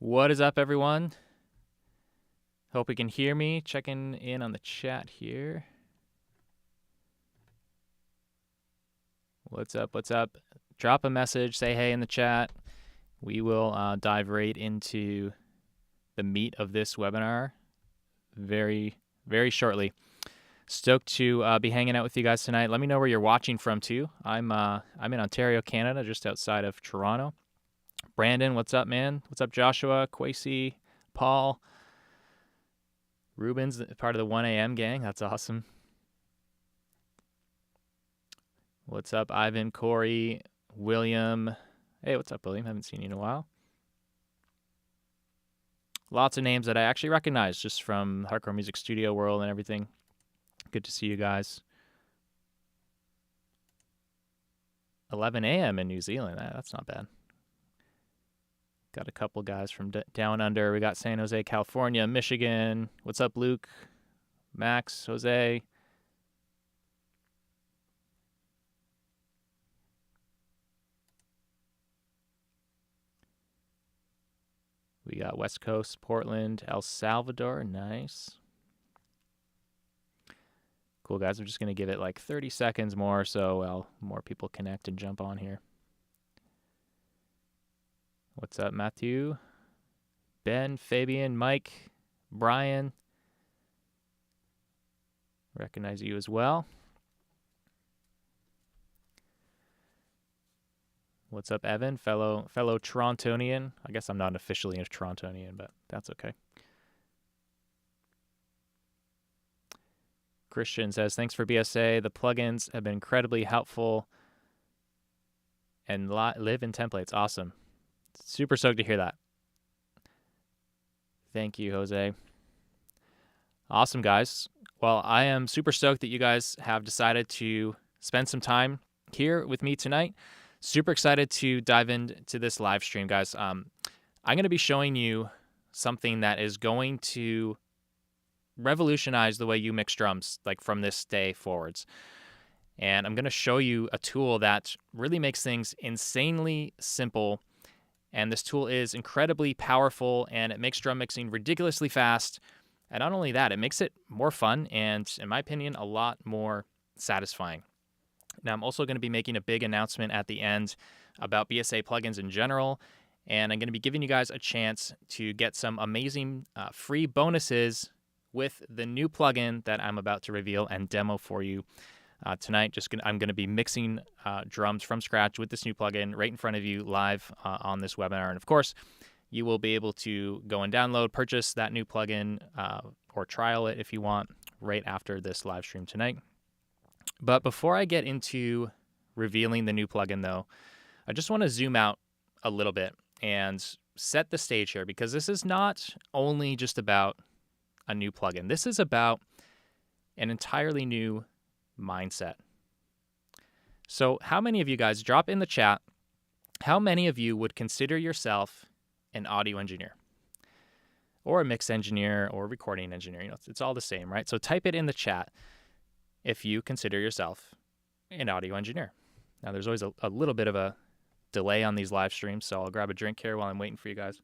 What is up, everyone? Hope you can hear me. Checking in on the chat here. What's up? What's up? Drop a message. Say hey in the chat. We will dive right into the meat of this webinar very, very shortly. Stoked to be hanging out with you guys tonight. Let me know where you're watching from too. I'm in Ontario, Canada, just outside of Toronto. Brandon, what's up, man? What's up, Joshua, Kwesi, Paul? Ruben's part of the 1 a.m. gang. That's awesome. What's up, Ivan, Corey, William? Hey, what's up, William? Haven't seen you in a while. Lots of names that I actually recognize just from Hardcore Music Studio world and everything. Good to see you guys. 11 a.m. in New Zealand. That's not bad. Got a couple guys from down under. We got San Jose, California, Michigan. What's up, Luke? Max, Jose. We got West Coast, Portland, El Salvador. Nice. Cool, guys. I'm just going to give it like 30 seconds more so more people connect and jump on here. What's up, Matthew? Ben, Fabian, Mike, Brian. Recognize you as well. What's up, Evan? Fellow Torontonian. I guess I'm not officially a Torontonian, but that's okay. Christian says, thanks for BSA. The plugins have been incredibly helpful and live in templates. Awesome. Super stoked to hear that. Thank you, Jose. Awesome, guys. Well, I am super stoked that you guys have decided to spend some time here with me tonight. Super excited to dive into this live stream, guys. I'm going to be showing you something that is going to revolutionize the way you mix drums, like from this day forwards. And I'm going to show you a tool that really makes things insanely simple. And this tool is incredibly powerful, and it makes drum mixing ridiculously fast. And not only that, it makes it more fun and, in my opinion, a lot more satisfying. Now, I'm also going to be making a big announcement at the end about BSA plugins in general, and I'm going to be giving you guys a chance to get some amazing free bonuses with the new plugin that I'm about to reveal and demo for you tonight. I'm going to be mixing drums from scratch with this new plugin right in front of you live on this webinar. And of course, you will be able to go and download, purchase that new plugin, or trial it if you want right after this live stream tonight. But before I get into revealing the new plugin, though, I just want to zoom out a little bit and set the stage here, because this is not only just about a new plugin. This is about an entirely new mindset. So how many of you guys, drop in the chat, how many of you would consider yourself an audio engineer or a mix engineer or a recording engineer? You know, it's all the same, right? So type it in the chat if you consider yourself an audio engineer. Now, there's always a little bit of a delay on these live streams, so I'll grab a drink here while I'm waiting for you guys.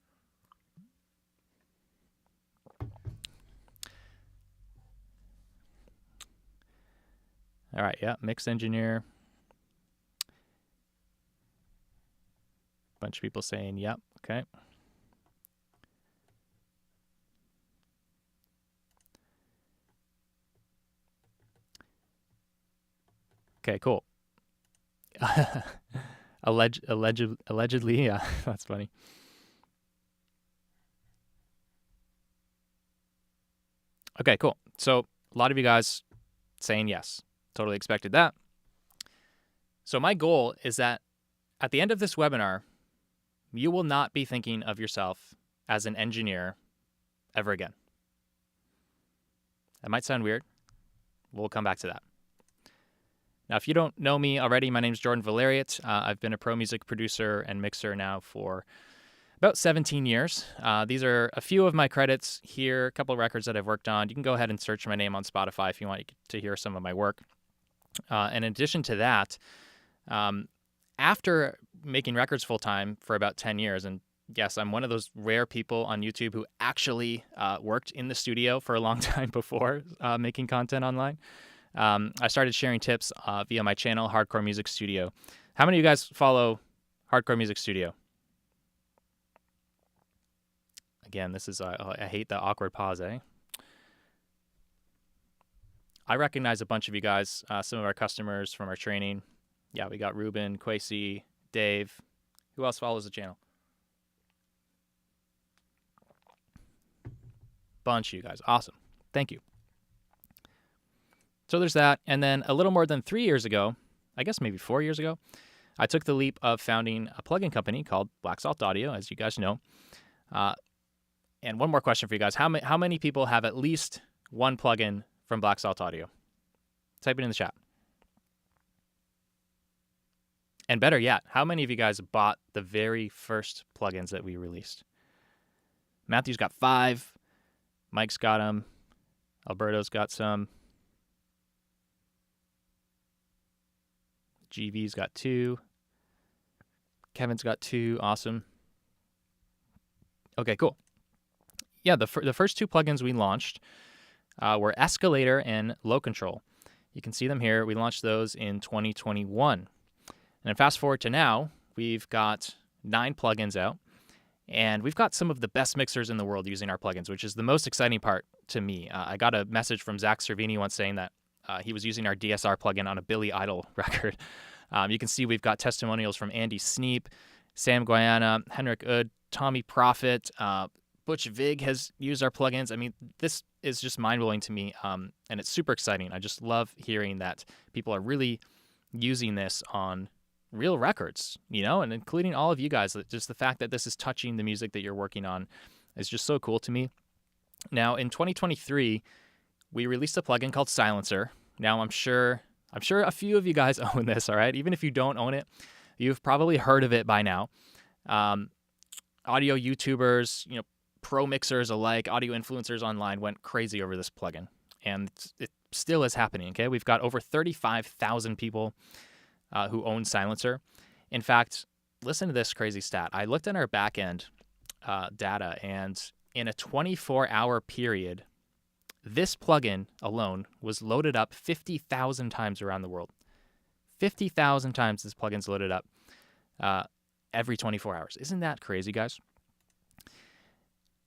All right, yeah, mix engineer. Bunch of people saying, yep, okay. Okay, cool. Allegedly, yeah, that's funny. Okay, cool. So a lot of you guys saying yes. Totally expected that. So my goal is that at the end of this webinar, you will not be thinking of yourself as an engineer ever again. That might sound weird. We'll come back to that. Now, if you don't know me already, my name is Jordan Valeriot. I've been a pro music producer and mixer now for about 17 years. These are a few of my credits here, a couple of records that I've worked on. You can go ahead and search my name on Spotify if you want to hear some of my work. And in addition to that, after making records full-time for about 10 years, and Yes, I'm one of those rare people on YouTube who actually worked in the studio for a long time before making content online. I started sharing tips via my channel, Hardcore Music Studio. How many of you guys follow Hardcore Music Studio? Again, this is, I hate the awkward pause, eh? I recognize a bunch of you guys, some of our customers from our training. Yeah, we got Ruben, Quasi, Dave. Who else follows the channel? Bunch of you guys. Awesome. Thank you. So there's that. And then a little more than 3 years ago, I guess maybe 4 years ago, I took the leap of founding a plugin company called Black Salt Audio, as you guys know. And one more question for you guys. How many people have at least one plugin from Black Salt Audio? Type it in the chat. And better yet, how many of you guys bought the very first plugins that we released? Matthew's got 5. Mike's got them. Alberto's got some. GV's got 2. Kevin's got 2. Awesome. Okay, cool. Yeah, the first 2 plugins we launched were Escalator and Low Control. You can see them here. We launched those in 2021. And then fast forward to now, we've got 9 plugins out. And we've got some of the best mixers in the world using our plugins, which is the most exciting part to me. I got a message from Zach Cervini once saying that he was using our DSR plugin on a Billy Idol record. You can see we've got testimonials from Andy Sneap, Sam Guayana, Henrik Ud, Tommy Profit, Butch Vig has used our plugins. I mean, this is just mind-blowing to me, and it's super exciting. I just love hearing that people are really using this on real records, and including all of you guys. Just the fact that this is touching the music that you're working on is just so cool to me. Now, in 2023, we released a plugin called Silencer. Now, I'm sure a few of you guys own this, all right? Even if you don't own it, you've probably heard of it by now. Audio YouTubers, pro mixers alike, audio influencers online went crazy over this plugin, and it still is happening, okay? We've got over 35,000 people who own Silencer. In fact, listen to this crazy stat. I looked at our backend data, and in a 24-hour period, this plugin alone was loaded up 50,000 times around the world. 50,000 times this plugin's loaded up every 24 hours. Isn't that crazy, guys?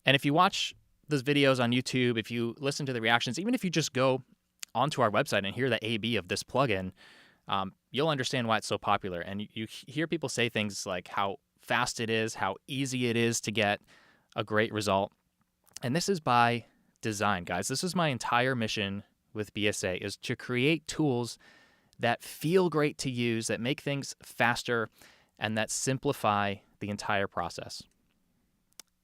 And if you watch those videos on YouTube, if you listen to the reactions, even if you just go onto our website and hear the A/B of this plugin, you'll understand why it's so popular. And you hear people say things like how fast it is, how easy it is to get a great result. And this is by design, guys. This is my entire mission with BSA, is to create tools that feel great to use, that make things faster, and that simplify the entire process.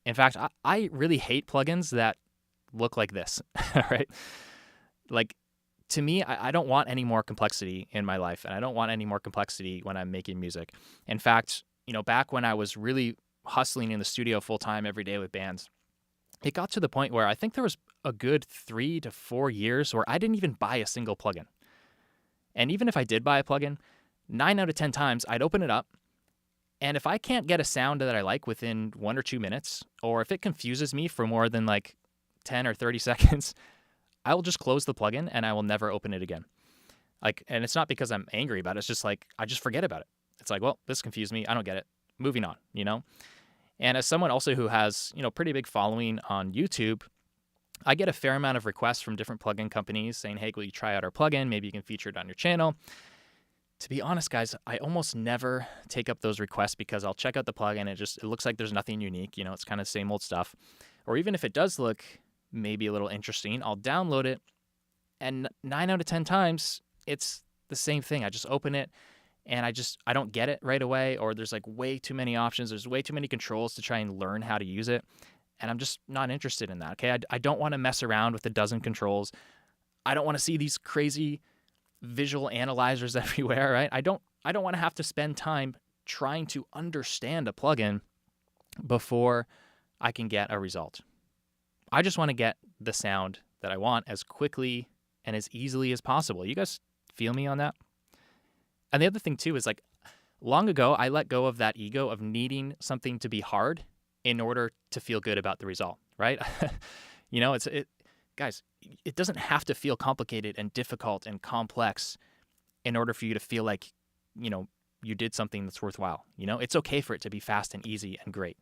In fact, I really hate plugins that look like this, right? Like, to me, I don't want any more complexity in my life, and I don't want any more complexity when I'm making music. In fact, back when I was really hustling in the studio full-time every day with bands, it got to the point where I think there was a good 3 to 4 years where I didn't even buy a single plugin. And even if I did buy a plugin, 9 out of 10 times, I'd open it up, and if I can't get a sound that I like within 1 or 2 minutes, or if it confuses me for more than like 10 or 30 seconds, I will just close the plugin and I will never open it again. And it's not because I'm angry about it. It's just like, I just forget about it. It's like, well, this confused me. I don't get it. Moving on, And as someone also who has, pretty big following on YouTube, I get a fair amount of requests from different plugin companies saying, hey, will you try out our plugin? Maybe you can feature it on your channel. To be honest, guys, I almost never take up those requests because I'll check out the plugin. It looks like there's nothing unique. It's kind of same old stuff. Or even if it does look maybe a little interesting, I'll download it, and 9 out of 10 times, it's the same thing. I just open it, and I don't get it right away, or there's like way too many options. There's way too many controls to try and learn how to use it, and I'm just not interested in that, okay? I don't want to mess around with a dozen controls. I don't want to see these crazy visual analyzers everywhere, right? I don't want to have to spend time trying to understand a plugin before I can get a result. I just want to get the sound that I want as quickly and as easily as possible. You guys feel me on that? And the other thing too is, like, long ago, I let go of that ego of needing something to be hard in order to feel good about the result, right? Guys, it doesn't have to feel complicated and difficult and complex in order for you to feel like, you did something that's worthwhile. It's okay for it to be fast and easy and great.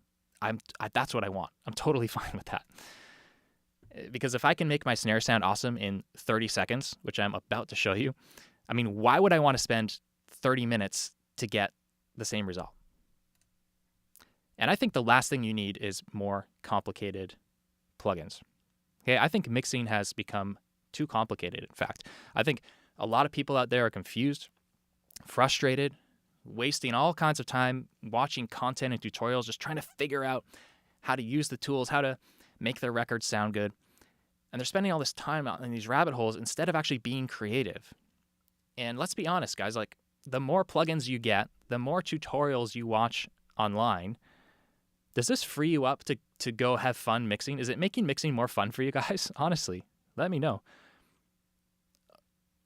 That's what I want. I'm totally fine with that. Because if I can make my snare sound awesome in 30 seconds, which I'm about to show you, why would I want to spend 30 minutes to get the same result? And I think the last thing you need is more complicated plugins. Okay, I think mixing has become too complicated, in fact. I think a lot of people out there are confused, frustrated, wasting all kinds of time watching content and tutorials, just trying to figure out how to use the tools, how to make their records sound good. And they're spending all this time out in these rabbit holes instead of actually being creative. And let's be honest, guys, like the more plugins you get, the more tutorials you watch online, does this free you up to go have fun mixing? Is it making mixing more fun for you guys? Honestly, let me know.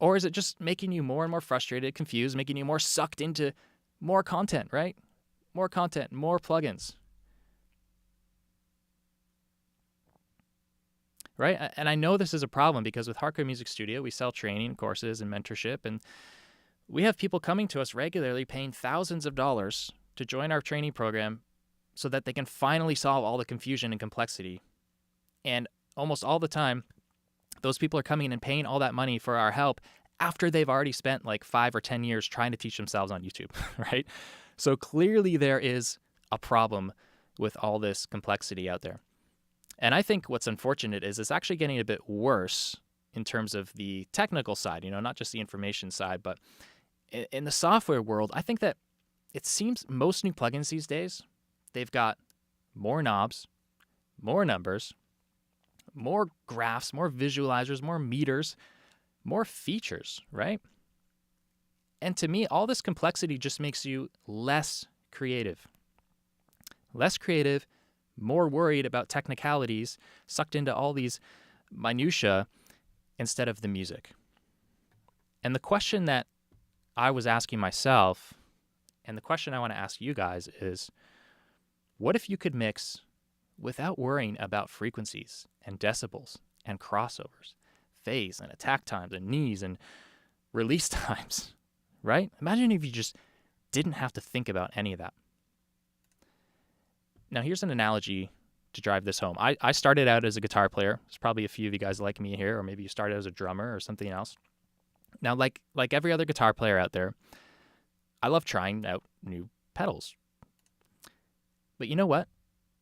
Or is it just making you more and more frustrated, confused, making you more sucked into more content, right? More content, more plugins. Right? And I know this is a problem because with Hardcore Music Studio, we sell training courses and mentorship, and we have people coming to us regularly paying thousands of dollars to join our training program so that they can finally solve all the confusion and complexity. And almost all the time, those people are coming in and paying all that money for our help after they've already spent like 5 or 10 years trying to teach themselves on YouTube, right? So clearly there is a problem with all this complexity out there. And I think what's unfortunate is it's actually getting a bit worse in terms of the technical side, not just the information side, but in the software world, I think that it seems most new plugins these days, they've got more knobs, more numbers, more graphs, more visualizers, more meters, more features, right? And to me, all this complexity just makes you less creative. Less creative, more worried about technicalities, sucked into all these minutia instead of the music. And the question that I was asking myself, and the question I want to ask you guys is, what if you could mix without worrying about frequencies and decibels and crossovers, phase and attack times and knees and release times, right? Imagine if you just didn't have to think about any of that. Now, here's an analogy to drive this home. I started out as a guitar player. There's probably a few of you guys like me here, or maybe you started as a drummer or something else. Now, like every other guitar player out there, I love trying out new pedals. But you know what?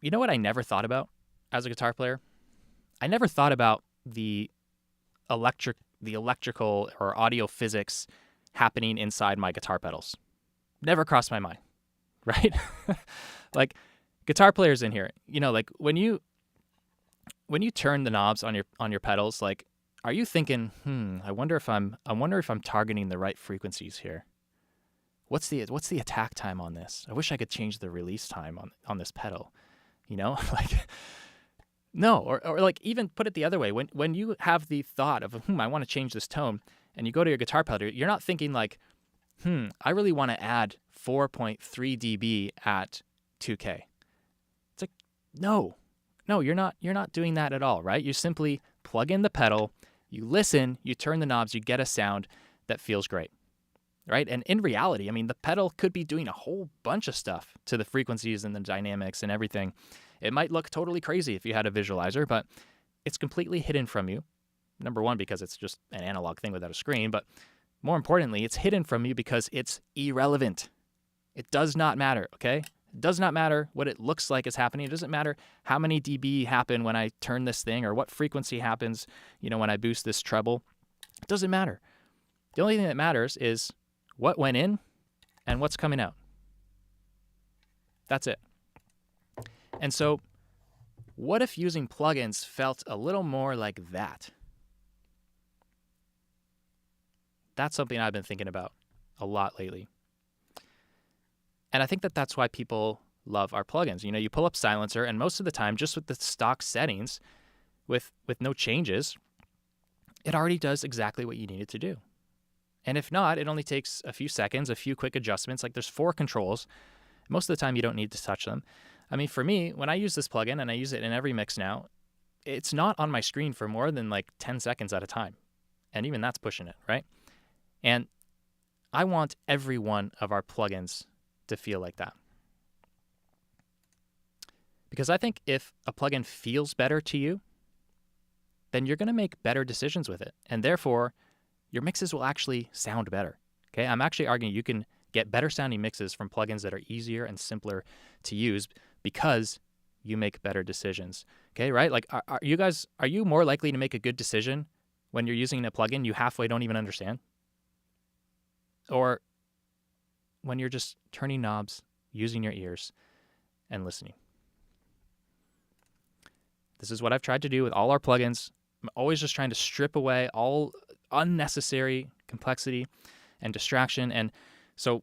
You know what I never thought about as a guitar player? I never thought about the electrical or audio physics happening inside my guitar pedals. Never crossed my mind, right? Like, guitar players in here, like when you turn the knobs on your pedals, like, are you thinking, I wonder if I'm targeting the right frequencies here. What's the attack time on this? I wish I could change the release time on this pedal. Like, no, or like even put it the other way. When you have the thought of, I want to change this tone, and you go to your guitar pedal, you're not thinking like, I really want to add 4.3 dB at 2K. It's like, no, you're not doing that at all, right? You simply plug in the pedal, you listen, you turn the knobs, you get a sound that feels great, right? And in reality, the pedal could be doing a whole bunch of stuff to the frequencies and the dynamics and everything. It might look totally crazy if you had a visualizer, but it's completely hidden from you. Number one, because it's just an analog thing without a screen, but more importantly, it's hidden from you because it's irrelevant. It does not matter, okay? It does not matter what it looks like is happening. It doesn't matter how many dB happen when I turn this thing or what frequency happens, when I boost this treble. It doesn't matter. The only thing that matters is what went in and what's coming out. That's it. And so, what if using plugins felt a little more like that? That's something I've been thinking about a lot lately. And I think that that's why people love our plugins. You pull up Silencer, and most of the time, just with the stock settings, with no changes, it already does exactly what you need it to do. And if not, it only takes a few seconds, a few quick adjustments. Like, there's 4 controls. Most of the time, you don't need to touch them. I mean, for me, when I use this plugin, and I use it in every mix now, it's not on my screen for more than like 10 seconds at a time. And even that's pushing it, right? And I want every one of our plugins to feel like that. Because I think if a plugin feels better to you, then you're going to make better decisions with it. And therefore, your mixes will actually sound better. Okay, I'm actually arguing you can get better sounding mixes from plugins that are easier and simpler to use because you make better decisions. Okay, right? Like, are you more likely to make a good decision when you're using a plugin you halfway don't even understand? Or when you're just turning knobs, using your ears, and listening? This is what I've tried to do with all our plugins. I'm always just trying to strip away all unnecessary complexity and distraction. And so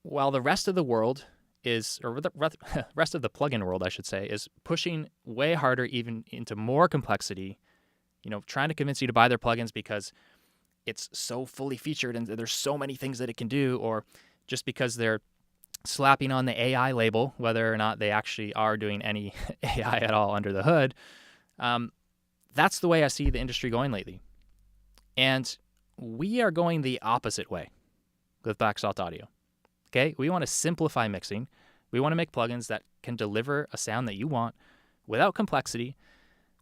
while the rest of the world is, or the rest of the plugin world, I should say, is pushing way harder even into more complexity, trying to convince you to buy their plugins because it's so fully featured and there's so many things that it can do, or just because they're slapping on the AI label, whether or not they actually are doing any AI at all under the hood. That's the way I see the industry going lately. And we are going the opposite way with Black Salt Audio. Okay, we want to simplify mixing. We want to make plugins that can deliver a sound that you want without complexity,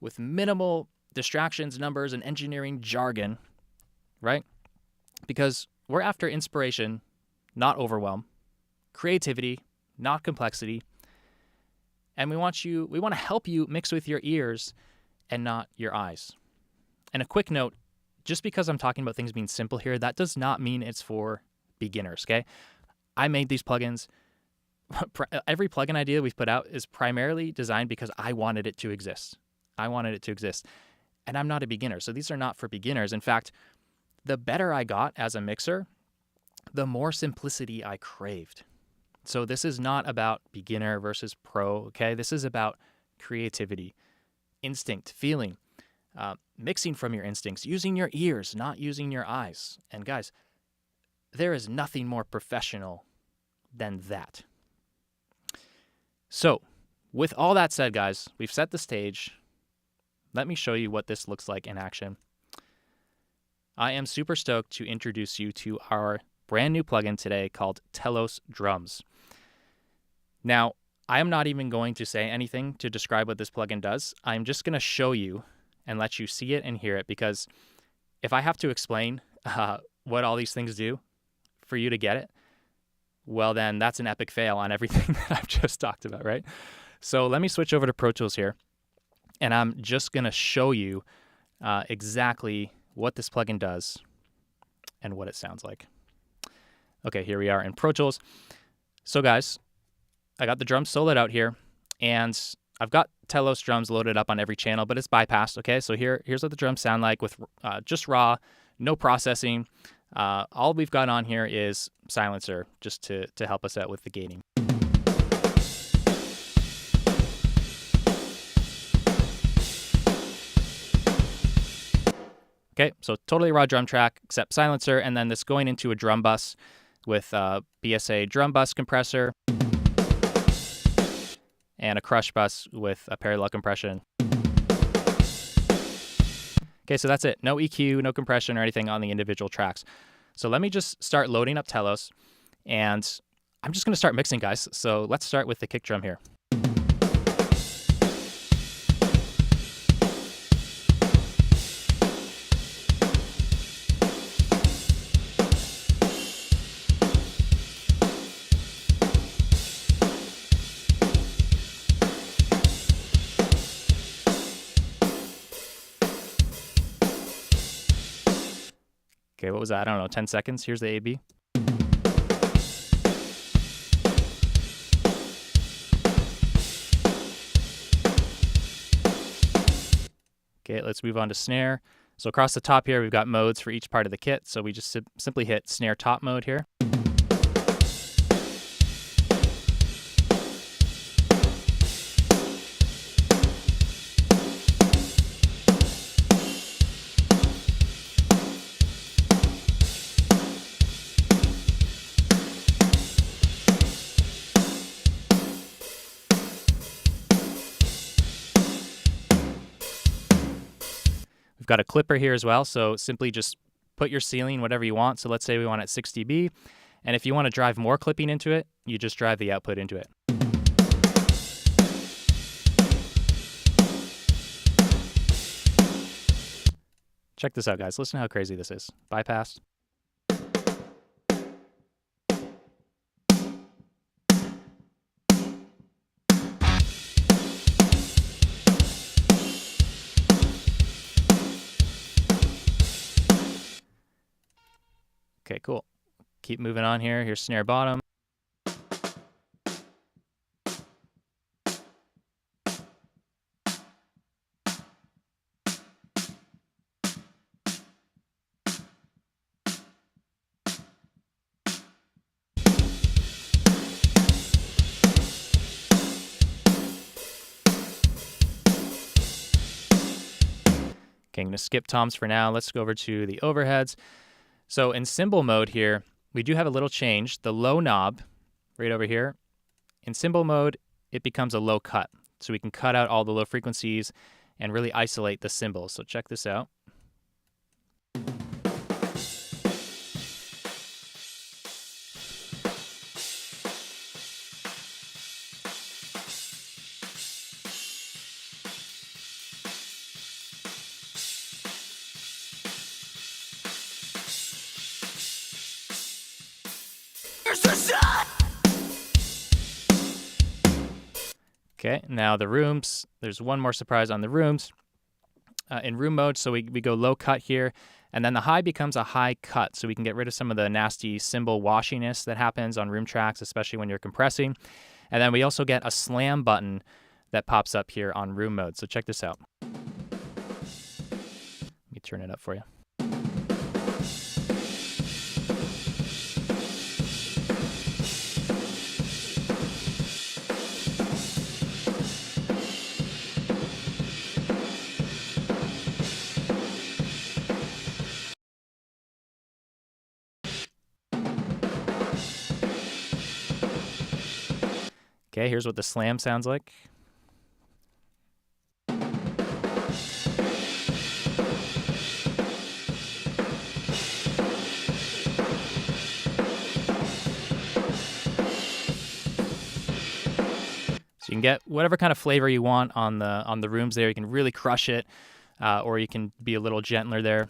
with minimal distractions, numbers, and engineering jargon, right? Because we're after inspiration, not overwhelm, creativity, not complexity, and we want to help you mix with your ears and not your eyes. And a quick note, just because I'm talking about things being simple here, that does not mean it's for beginners, okay? I made these plugins. Every plugin idea we've put out is primarily designed because I wanted it to exist. And I'm not a beginner, so these are not for beginners. In fact, the better I got as a mixer, the more simplicity I craved. So this is not about beginner versus pro, okay? This is about creativity, instinct, feeling, mixing from your instincts, using your ears, not using your eyes. And guys, there is nothing more professional than that. So, with all that said, guys, we've set the stage. Let me show you what this looks like in action. I am super stoked to introduce you to our brand new plugin today called Telos Drums. Now, I am not even going to say anything to describe what this plugin does. I'm just going to show you and let you see it and hear it, because if I have to explain what all these things do for you to get it, well, then that's an epic fail on everything that I've just talked about, right? So let me switch over to Pro Tools here, and I'm just going to show you exactly what this plugin does and what it sounds like. Okay, here we are in Pro Tools. So guys, I got the drums soloed out here, and I've got Telos drums loaded up on every channel, but it's bypassed, okay? So here's what the drums sound like with just raw, no processing. All we've got on here is silencer, just to help us out with the gating. Okay, so totally raw drum track, except silencer, and then this going into a drum bus with BSA drum bus compressor and a crush bus with a parallel compression. Okay, so that's it. No EQ, no compression or anything on the individual tracks. So let me just start loading up Telos, and I'm just going to start mixing, guys. So let's start with the kick drum here. Okay, what was that? I don't know, 10 seconds. Here's the A-B. Okay, let's move on to snare. So across the top here, we've got modes for each part of the kit. So we just simply hit snare top mode here. We've got a clipper here as well, so simply just put your ceiling whatever you want. So let's say we want it 6 dB, and if you want to drive more clipping into it, you just drive the output into it. Check this out, guys. Listen how crazy this is. Bypass. Okay, cool. Keep moving on here. Here's snare bottom. Okay, I'm going to skip toms for now. Let's go over to the overheads. So in cymbal mode here, we do have a little change. The low knob, right over here, in cymbal mode, it becomes a low cut. So we can cut out all the low frequencies and really isolate the cymbals. So check this out. Okay, now the rooms, there's one more surprise on the rooms. In room mode, so we go low cut here, and then the high becomes a high cut, so we can get rid of some of the nasty cymbal washiness that happens on room tracks, especially when you're compressing. And then we also get a slam button that pops up here on room mode, so check this out. Let me turn it up for you. Okay, here's what the slam sounds like. So you can get whatever kind of flavor you want on the rooms there. You can really crush it, or you can be a little gentler there.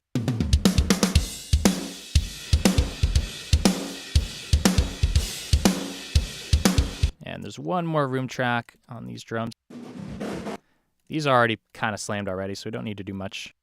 And there's one more room track on these drums. These are already kind of slammed already, so we don't need to do much.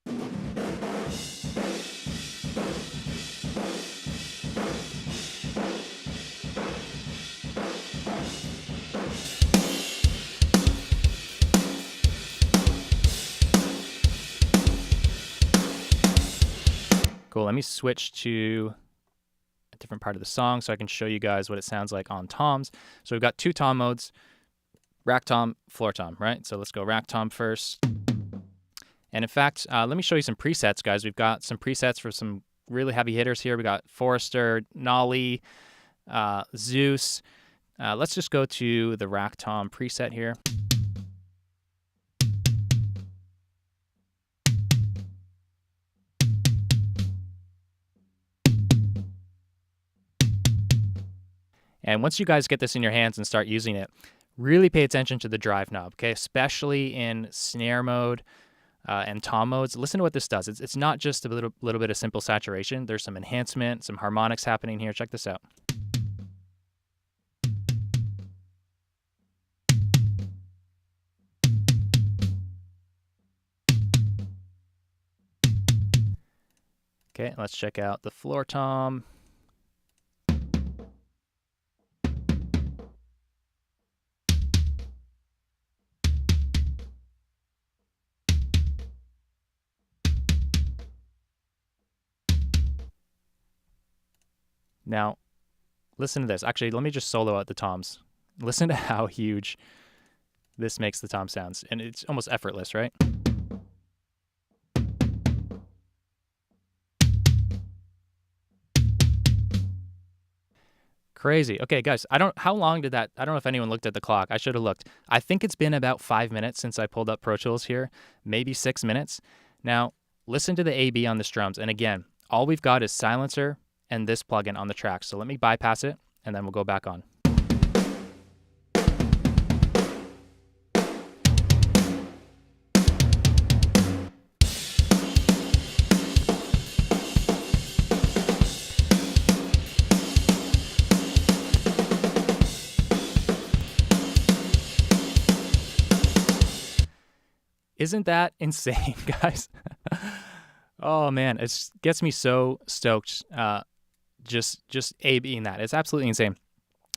Cool, let me switch to a different part of the song so I can show you guys what it sounds like on toms. So we've got two tom modes, rack tom, floor tom, right? So let's go rack tom first. And in fact, let me show you some presets, guys. We've got some presets for some really heavy hitters here. We got Forester, Nolly, Zeus. Let's just go to the rack tom preset here. And once you guys get this in your hands and start using it, really pay attention to the drive knob, okay? Especially in snare mode and tom modes. Listen to what this does. It's not just a little bit of simple saturation. There's some enhancement, some harmonics happening here. Check this out. Okay, let's check out the floor tom. Now, listen to this. Actually, let me just solo out the toms. Listen to how huge this makes the tom sounds. And it's almost effortless, right? Crazy. Okay, guys, how long did that, I don't know if anyone looked at the clock. I should have looked. I think it's been about 5 minutes since I pulled up Pro Tools here, maybe 6 minutes. Now, listen to the AB on this drums. And again, all we've got is silencer and this plugin on the track. So let me bypass it, and then we'll go back on. Isn't that insane, guys? Oh man, it gets me so stoked. Just A-Bing that. It's absolutely insane.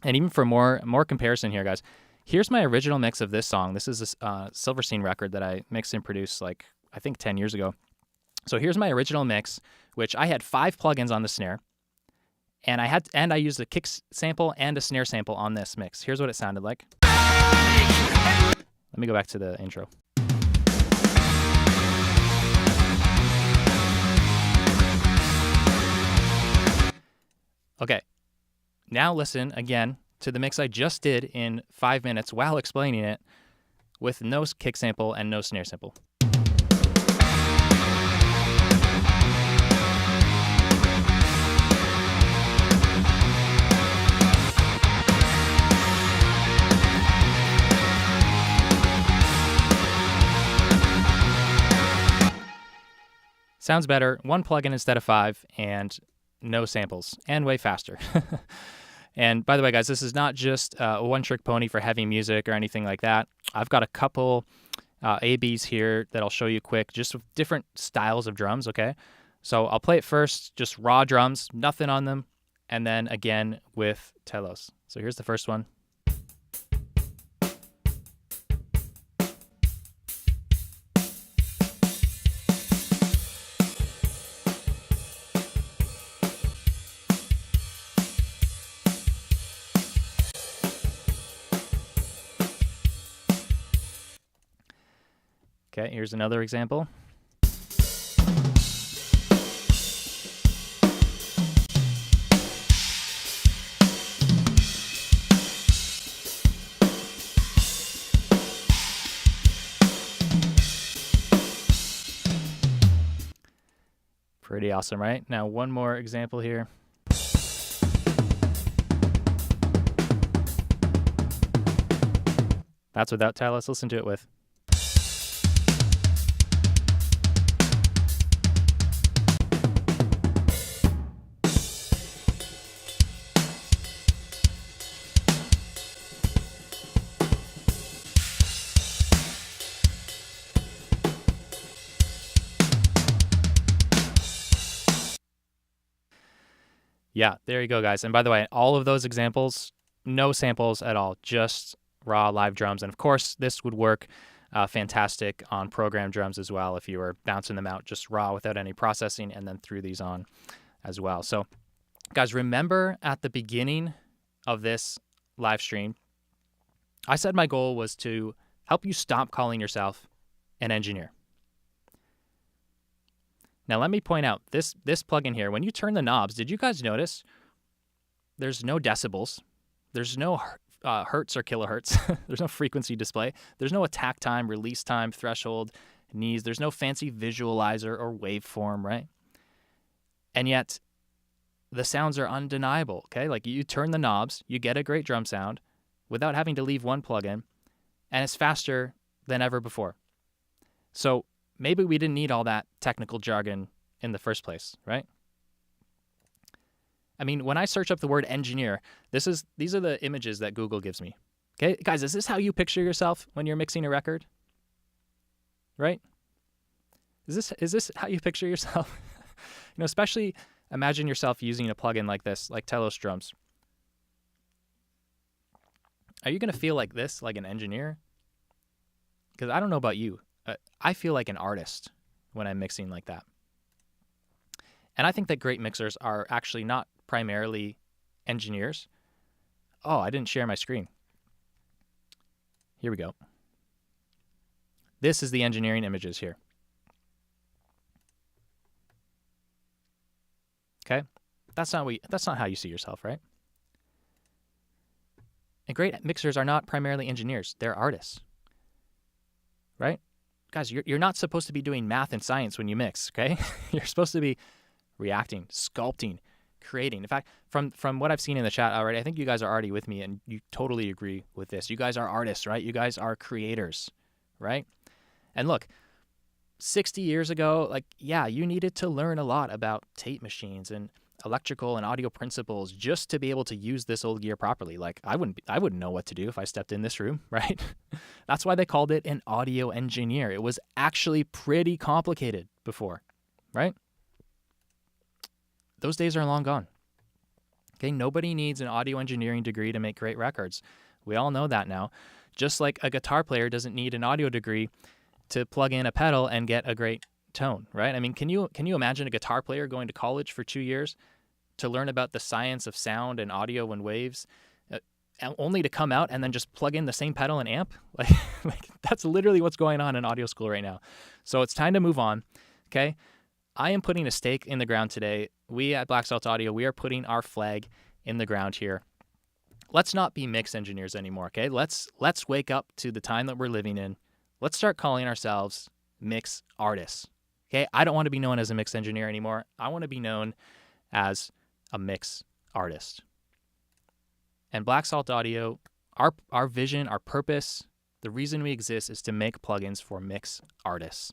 And even for more comparison here, guys, here's my original mix of this song. This is a Silverstein record that I mixed and produced like, I think 10 years ago. So here's my original mix, which I had 5 plugins on the snare. And I used a kick sample and a snare sample on this mix. Here's what it sounded like. Let me go back to the intro. Okay, now listen again to the mix I just did in 5 minutes while explaining it with no kick sample and no snare sample. Sounds better, 1 plugin instead of 5, and no samples, and way faster. And by the way, guys, this is not just a one-trick pony for heavy music or anything like that. I've got a couple ABs here that I'll show you quick, just with different styles of drums, okay? So I'll play it first, just raw drums, nothing on them, and then again with Telos. So here's the first one. Okay, here's another example. Pretty awesome, right? Now one more example here. That's without Telos. Listen to it with. Yeah, there you go, guys. And by the way, all of those examples, no samples at all, just raw live drums. And of course, this would work fantastic on programmed drums as well if you were bouncing them out just raw without any processing and then threw these on as well. So, guys, remember at the beginning of this live stream, I said my goal was to help you stop calling yourself an engineer. Now, let me point out this plugin here. When you turn the knobs, did you guys notice there's no decibels? There's no hertz or kilohertz. There's no frequency display. There's no attack time, release time, threshold, knees. There's no fancy visualizer or waveform, right? And yet, the sounds are undeniable, okay? Like you turn the knobs, you get a great drum sound without having to leave one plugin, and it's faster than ever before. So maybe we didn't need all that technical jargon in the first place, right? I mean, when I search up the word engineer, these are the images that Google gives me. Okay, guys, is this how you picture yourself when you're mixing a record? Right? Is this how you picture yourself? Especially imagine yourself using a plugin like this, like Telos drums. Are you going to feel like this, like an engineer? Because I don't know about you. I feel like an artist when I'm mixing like that. And I think that great mixers are actually not primarily engineers. Oh, I didn't share my screen. Here we go. This is the engineering images here. Okay? That's not how you see yourself, right? And great mixers are not primarily engineers. They're artists. Right? guys, you're not supposed to be doing math and science when you mix, okay? You're supposed to be reacting, sculpting, creating. In fact, from what I've seen in the chat already, I think you guys are already with me and you totally agree with this. You guys are artists, right? You guys are creators, right? And look, 60 years ago, like, yeah, you needed to learn a lot about tape machines and electrical and audio principles just to be able to use this old gear properly. Like, I wouldn't know what to do if I stepped in this room, right? That's why they called it an audio engineer. It was actually pretty complicated before, right? Those days are long gone. Okay, nobody needs an audio engineering degree to make great records. We all know that now. Just like a guitar player doesn't need an audio degree to plug in a pedal and get a great tone, right? I mean, can you imagine a guitar player going to college for 2 years to learn about the science of sound and audio and waves, only to come out and then just plug in the same pedal and amp? Like that's literally what's going on in audio school right now. So it's time to move on, okay? I am putting a stake in the ground today. We at Black Salt Audio, we are putting our flag in the ground here. Let's not be mix engineers anymore, okay? Let's wake up to the time that we're living in. Let's start calling ourselves mix artists, okay? I don't want to be known as a mix engineer anymore. I want to be known as a mix artist. And Black Salt Audio, our vision, our purpose, the reason we exist is to make plugins for mix artists.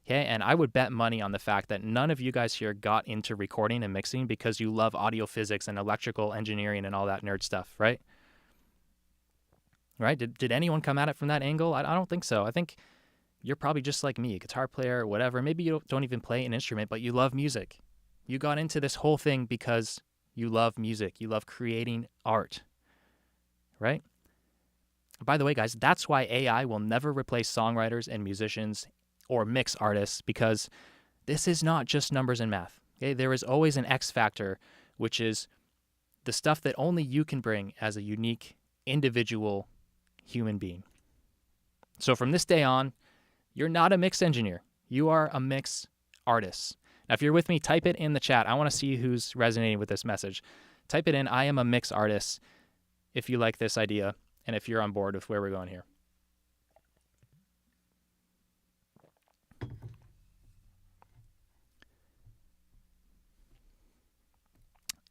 Okay, and I would bet money on the fact that none of you guys here got into recording and mixing because you love audio physics and electrical engineering and all that nerd stuff, right? Right? Did anyone come at it from that angle? I don't think so. I think you're probably just like me, a guitar player, whatever. Maybe you don't even play an instrument, but you love music. You got into this whole thing because you love music. You love creating art, right? By the way, guys, that's why AI will never replace songwriters and musicians or mix artists, because this is not just numbers and math. Okay? There is always an X factor, which is the stuff that only you can bring as a unique, individual human being. So from this day on, you're not a mix engineer. You are a mix artist. Now, if you're with me, type it in the chat. I want to see who's resonating with this message. Type it in, I am a mix artist, if you like this idea and if you're on board with where we're going here.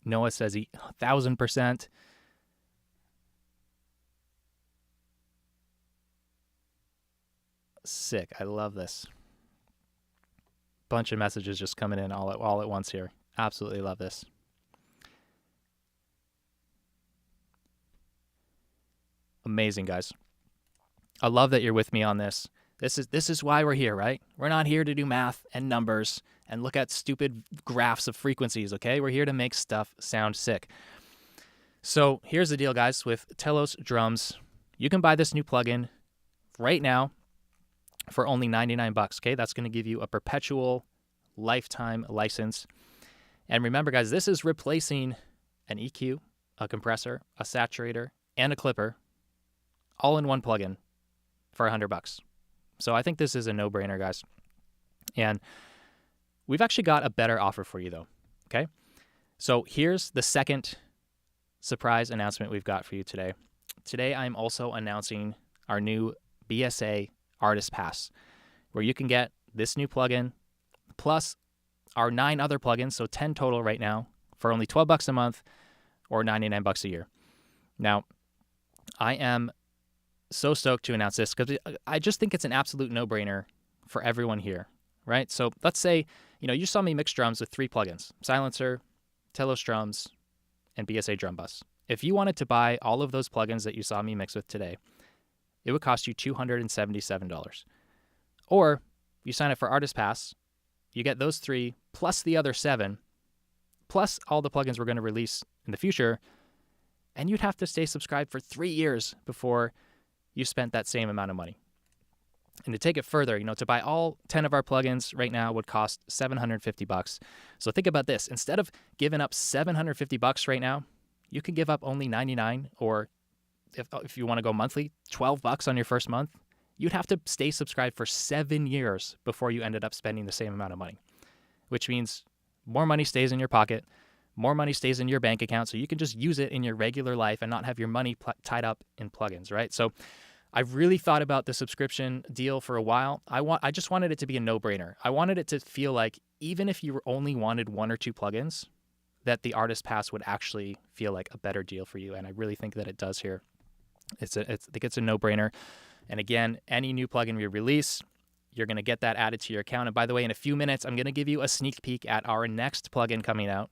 Noah says 1,000%. Sick. I love this. Bunch of messages just coming in all at once here. Absolutely love this. Amazing, guys. I love that you're with me on this. This is why we're here, right? We're not here to do math and numbers and look at stupid graphs of frequencies, okay? We're here to make stuff sound sick. So here's the deal, guys, with Telos Drums. You can buy this new plugin right now for only $99, okay? That's going to give you a perpetual lifetime license. And remember, guys, this is replacing an EQ, a compressor, a saturator, and a clipper all in one plugin for $100. So I think this is a no-brainer, guys. And we've actually got a better offer for you, though, okay? So here's the second surprise announcement we've got for you today. Today, I'm also announcing our new BSA Artist Pass, where you can get this new plugin plus our 9 other plugins, so 10 total right now, for only $12 a month or $99 a year. Now, I am so stoked to announce this because I just think it's an absolute no-brainer for everyone here, right? So let's say, you saw me mix drums with 3 plugins: Silencer, Telos Drums, and BSA Drum Bus. If you wanted to buy all of those plugins that you saw me mix with today, it would cost you $277. Or you sign up for Artist Pass, you get those 3 plus the other 7, plus all the plugins we're going to release in the future, and you'd have to stay subscribed for 3 years before you spent that same amount of money. And to take it further, to buy all 10 of our plugins right now would cost $750. So think about this. Instead of giving up $750 right now, you can give up only $99, or if you want to go monthly, $12 on your first month. You'd have to stay subscribed for 7 years before you ended up spending the same amount of money, which means more money stays in your pocket, more money stays in your bank account, so you can just use it in your regular life and not have your money tied up in plugins, right? So I've really thought about the subscription deal for a while. I just wanted it to be a no-brainer. I wanted it to feel like even if you only wanted one or two plugins, that the Artist Pass would actually feel like a better deal for you. And I really think that it does here. I think it's a no-brainer. And again, any new plugin we release, you're going to get that added to your account. And by the way, in a few minutes, I'm going to give you a sneak peek at our next plugin coming out.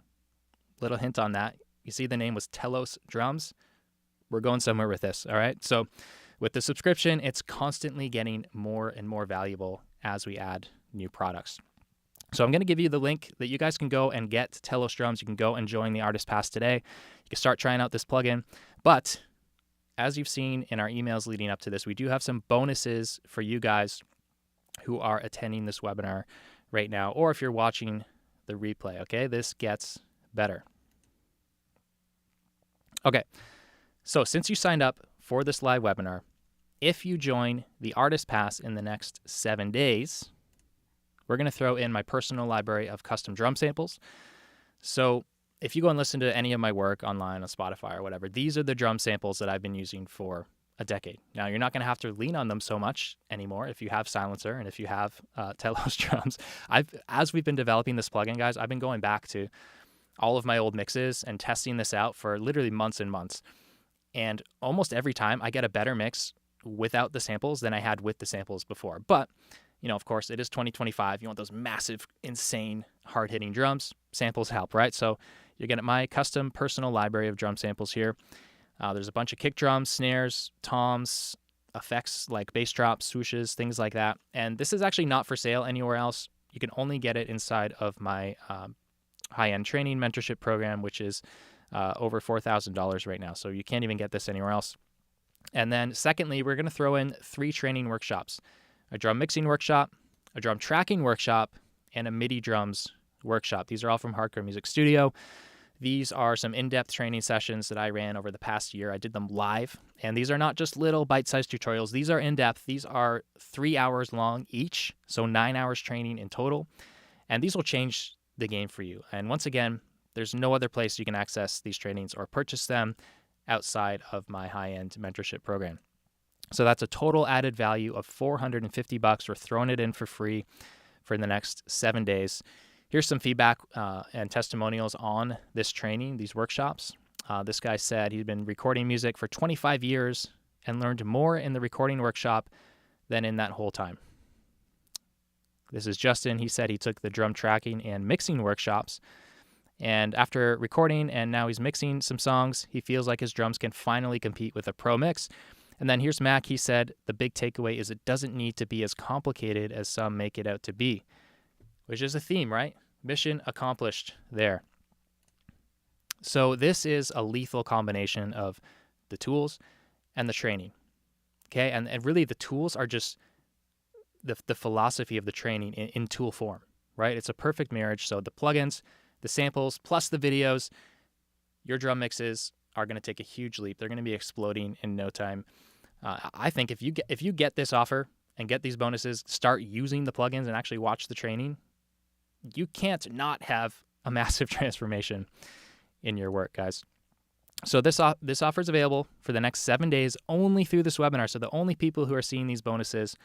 Little hint on that. You see the name was Telos Drums. We're going somewhere with this, all right? So with the subscription, it's constantly getting more and more valuable as we add new products. So I'm going to give you the link that you guys can go and get Telos Drums. You can go and join the Artist Pass today. You can start trying out this plugin. But as you've seen in our emails leading up to this, we do have some bonuses for you guys who are attending this webinar right now, or if you're watching the replay, okay? This gets better. Okay, so since you signed up for this live webinar, if you join the Artist Pass in the next 7 days, we're going to throw in my personal library of custom drum samples. So if you go and listen to any of my work online on Spotify or whatever, these are the drum samples that I've been using for a decade. Now, you're not going to have to lean on them so much anymore if you have Silencer and if you have Telos Drums. As we've been developing this plugin, guys, I've been going back to all of my old mixes and testing this out for literally months and months. And almost every time I get a better mix without the samples than I had with the samples before. But, you know, of course, it is 2025. You want those massive, insane, hard-hitting drums. Samples help, right? So you're getting my custom personal library of drum samples here. There's a bunch of kick drums, snares, toms, effects like bass drops, swooshes, things like that. And this is actually not for sale anywhere else. You can only get it inside of my high-end training mentorship program, which is over $4,000 right now. So you can't even get this anywhere else. And then secondly, we're going to throw in 3 training workshops: a drum mixing workshop, a drum tracking workshop, and a MIDI drums workshop. These are all from Hardcore Music Studio. These are some in-depth training sessions that I ran over the past year. I did them live, and these are not just little bite-sized tutorials. These are in-depth. These are 3 hours long each, so 9 hours training in total, and these will change the game for you. And once again, there's no other place you can access these trainings or purchase them outside of my high-end mentorship program. So that's a total added value of $450. We're throwing it in for free for the next 7 days. Here's some feedback and testimonials on this training, these workshops. This guy said he'd been recording music for 25 years and learned more in the recording workshop than in that whole time. This is Justin. He said he took the drum tracking and mixing workshops, and after recording and now he's mixing some songs, he feels like his drums can finally compete with a pro mix. And then here's Mac. He said the big takeaway is it doesn't need to be as complicated as some make it out to be, which is a theme, right? Mission accomplished there. So this is a lethal combination of the tools and the training, okay? And really the tools are just the philosophy of the training in tool form, right? It's a perfect marriage. So the plugins, the samples, plus the videos, your drum mixes are going to take a huge leap. They're going to be exploding in no time. I think if you get this offer and get these bonuses, start using the plugins and actually watch the training, you can't not have a massive transformation in your work, guys. So this offer is available for the next 7 days only through this webinar. So the only people who are seeing these bonuses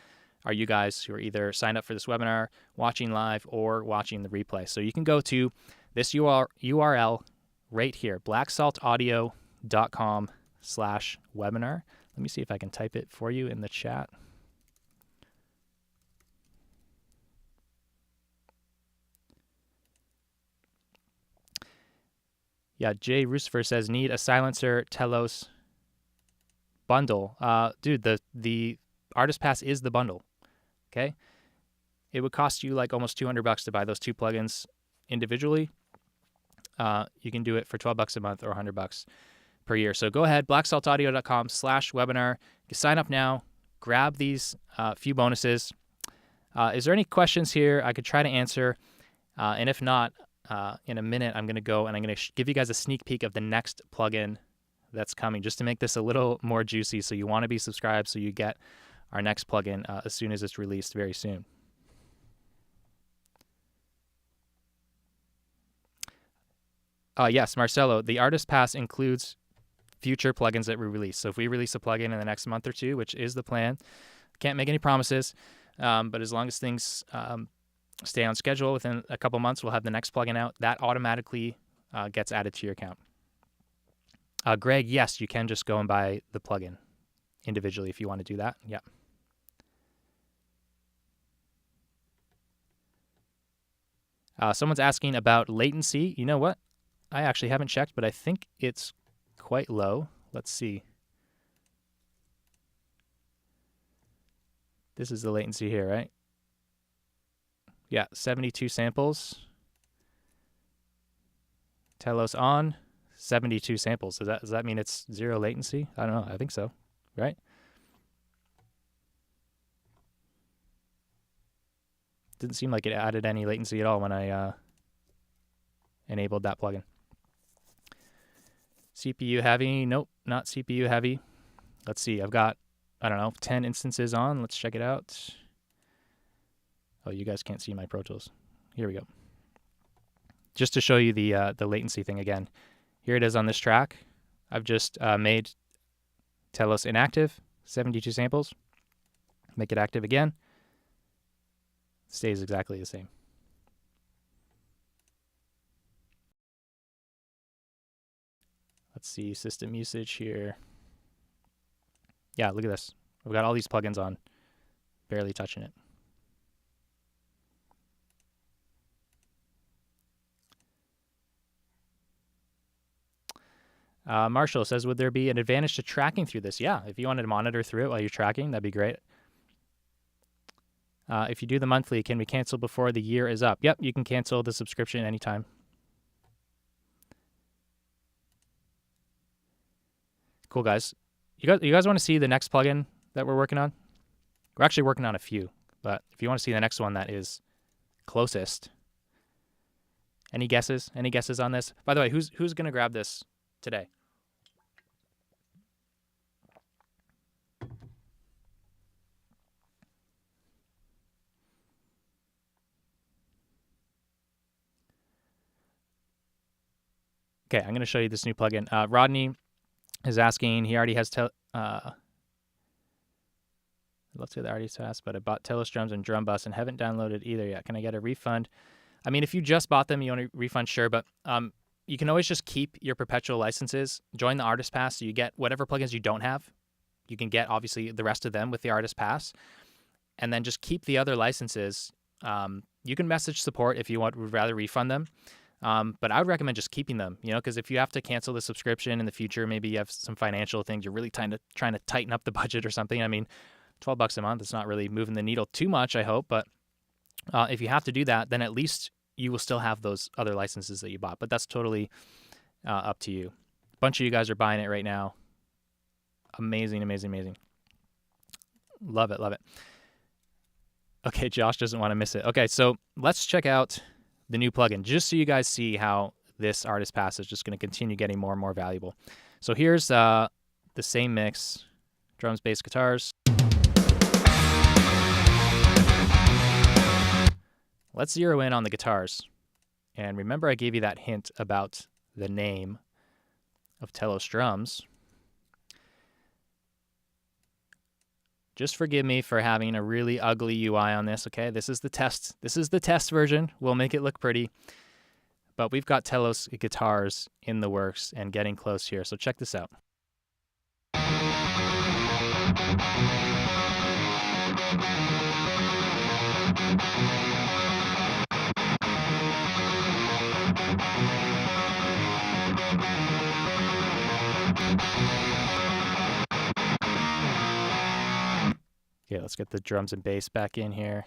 are you guys who are either signed up for this webinar, watching live, or watching the replay. So you can go to this URL right here, blacksaltaudio.com/webinar. Let me see if I can type it for you in the chat. Yeah, Jay Roosifer says, need a Silencer Telos bundle. Dude, the Artist Pass is the bundle, okay? It would cost you like almost $200 to buy those 2 plugins individually. You can do it for $12 a month or $100 per year. So go ahead, blacksaltaudio.com/webinar. You can sign up now, grab these few bonuses. Is there any questions here I could try to answer? And if not, in a minute, I'm going to go and I'm going to give you guys a sneak peek of the next plugin that's coming, just to make this a little more juicy. So you want to be subscribed so you get our next plugin as soon as it's released very soon. Yes, Marcelo, the Artist Pass includes future plugins that we release. So if we release a plugin in the next month or two, which is the plan, can't make any promises, but as long as things stay on schedule, within a couple months, we'll have the next plugin out. That automatically gets added to your account. Greg, yes, you can just go and buy the plugin individually if you want to do that. Yeah. Someone's asking about latency. You know what? I actually haven't checked, but I think it's quite low. Let's see. This is the latency here, right? Yeah, 72 samples. Telos on, 72 samples. Does that mean it's zero latency? I don't know. I think so, right? Didn't seem like it added any latency at all when I enabled that plugin. CPU heavy? Nope, not CPU heavy. Let's see. I've got, I don't know, 10 instances on. Let's check it out. Oh, you guys can't see my Pro Tools. Here we go. Just to show you the latency thing again. Here it is on this track. I've just made Telos inactive, 72 samples. Make it active again. Stays exactly the same. Let's see system usage here. Yeah, look at this. We've got all these plugins on, barely touching it. Marshall says, would there be an advantage to tracking through this? Yeah, if you wanted to monitor through it while you're tracking, that'd be great. If you do the monthly, can we cancel before the year is up? Yep, you can cancel the subscription anytime. Cool, guys. You guys want to see the next plugin that we're working on? We're actually working on a few, but if you want to see the next one that is closest, any guesses? Any guesses on this? By the way, who's going to grab this today? Okay, I'm going to show you this new plugin. Rodney is asking, he already has, let's say the already asked, but I bought Telos drums and drum bus and haven't downloaded either yet. Can I get a refund? I mean, if you just bought them, you want a refund, sure, but you can always just keep your perpetual licenses, join the Artist Pass, so you get whatever plugins you don't have. You can get, obviously, the rest of them with the Artist Pass, and then just keep the other licenses. You can message support if you would rather refund them. But I would recommend just keeping them, because if you have to cancel the subscription in the future, maybe you have some financial things, you're really trying to tighten up the budget or something. I mean, $12 a month, it's not really moving the needle too much, I hope. But if you have to do that, then at least you will still have those other licenses that you bought. But that's totally up to you. A bunch of you guys are buying it right now. Amazing, amazing, amazing. Love it, love it. Okay, Josh doesn't want to miss it. Okay, so let's check out the new plugin, just so you guys see how this Artist Pass is just going to continue getting more and more valuable. So here's the same mix, drums, bass, guitars. Let's zero in on the guitars. And remember I gave you that hint about the name of Telos drums. Just forgive me for having a really ugly UI on this, okay? This is the test. This is the test version. We'll make it look pretty. But we've got Telos guitars in the works and getting close here. So check this out. Okay, let's get the drums and bass back in here.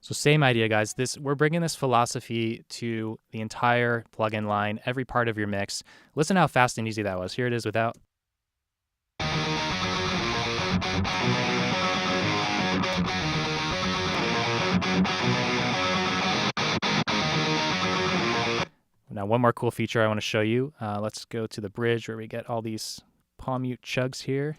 So same idea, guys. We're bringing this philosophy to the entire plugin line, every part of your mix. Listen how fast and easy that was. Here it is without. Now, one more cool feature I want to show you. Let's go to the bridge where we get all these palm mute chugs here.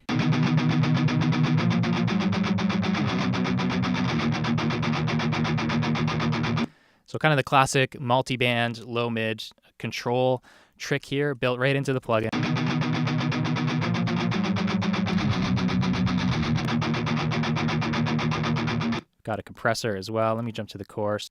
So kind of the classic multi-band, low-mid control trick here, built right into the plugin. Got a compressor as well. Let me jump to the chorus.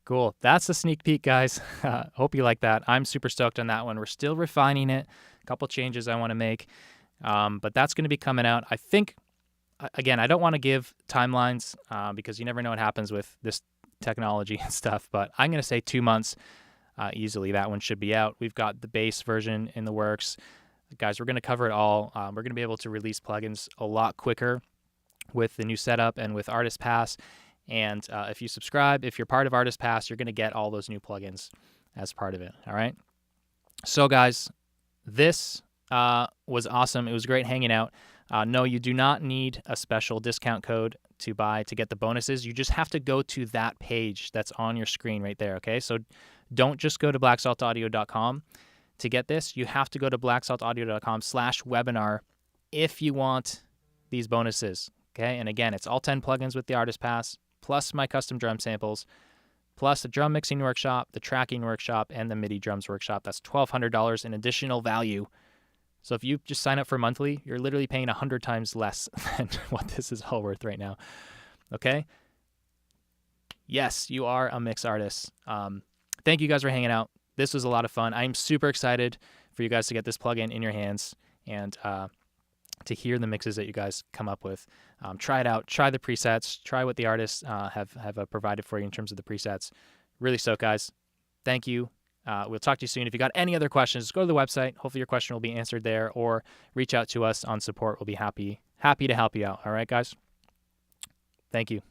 Cool. That's a sneak peek, guys. Hope you like that. I'm super stoked on that one. We're still refining it. A couple changes I want to make, but that's going to be coming out. I think, again, I don't want to give timelines because you never know what happens with this technology and stuff, but I'm going to say 2 months easily. That one should be out. We've got the base version in the works. Guys, we're going to cover it all. We're going to be able to release plugins a lot quicker with the new setup and with Artist Pass. And if you subscribe, if you're part of Artist Pass, you're going to get all those new plugins as part of it. All right. So, guys, this was awesome. It was great hanging out. No, you do not need a special discount code to get the bonuses. You just have to go to that page that's on your screen right there. Okay. So don't just go to blacksaltaudio.com to get this. You have to go to blacksaltaudio.com/webinar if you want these bonuses. Okay. And again, it's all 10 plugins with the Artist Pass, plus my custom drum samples, plus the drum mixing workshop, the tracking workshop, and the MIDI drums workshop. That's $1,200 in additional value. So if you just sign up for monthly, you're literally paying 100 times less than what this is all worth right now. Okay? Yes, you are a mix artist. Thank you guys for hanging out. This was a lot of fun. I'm super excited for you guys to get this plugin in your hands and to hear the mixes that you guys come up with. Try it out. Try the presets. Try what the artists have provided for you in terms of the presets. Really stoked, guys. Thank you. We'll talk to you soon. If you got any other questions, go to the website. Hopefully your question will be answered there, or reach out to us on support. We'll be happy to help you out. All right, guys? Thank you.